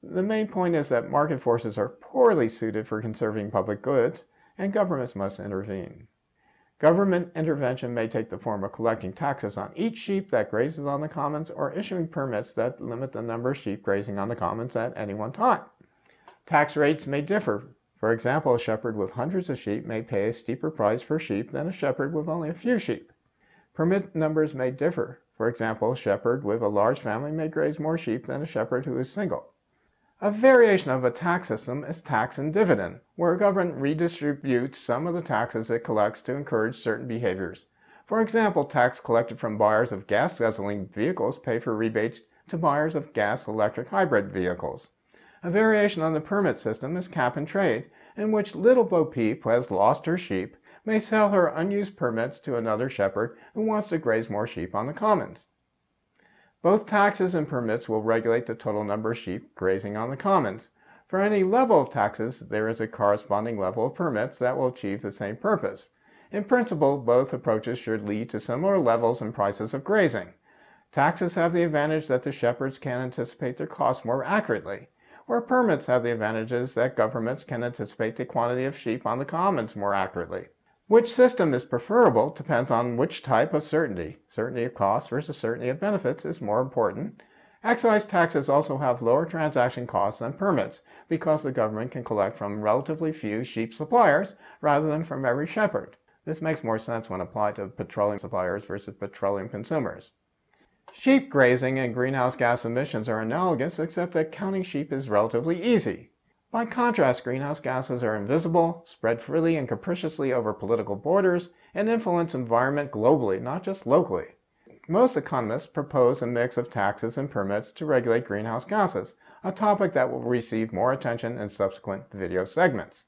The main point is that market forces are poorly suited for conserving public goods, and governments must intervene. Government intervention may take the form of collecting taxes on each sheep that grazes on the commons or issuing permits that limit the number of sheep grazing on the commons at any one time. Tax rates may differ. For example, a shepherd with hundreds of sheep may pay a steeper price per sheep than a shepherd with only a few sheep. Permit numbers may differ. For example, a shepherd with a large family may graze more sheep than a shepherd who is single. A variation of a tax system is tax and dividend, where a government redistributes some of the taxes it collects to encourage certain behaviors. For example, tax collected from buyers of gas-guzzling vehicles pay for rebates to buyers of gas-electric hybrid vehicles. A variation on the permit system is cap and trade, in which Little Bo Peep, who has lost her sheep, may sell her unused permits to another shepherd who wants to graze more sheep on the commons. Both taxes and permits will regulate the total number of sheep grazing on the commons. For any level of taxes, there is a corresponding level of permits that will achieve the same purpose. In principle, both approaches should lead to similar levels and prices of grazing. Taxes have the advantage that the shepherds can anticipate their costs more accurately, where permits have the advantages that governments can anticipate the quantity of sheep on the commons more accurately. Which system is preferable depends on which type of certainty. Certainty of cost versus certainty of benefits is more important. Excise taxes also have lower transaction costs than permits because the government can collect from relatively few sheep suppliers rather than from every shepherd. This makes more sense when applied to petroleum suppliers versus petroleum consumers. Sheep grazing and greenhouse gas emissions are analogous, except that counting sheep is relatively easy. By contrast, greenhouse gases are invisible, spread freely and capriciously over political borders, and influence environment globally, not just locally. Most economists propose a mix of taxes and permits to regulate greenhouse gases, a topic that will receive more attention in subsequent video segments.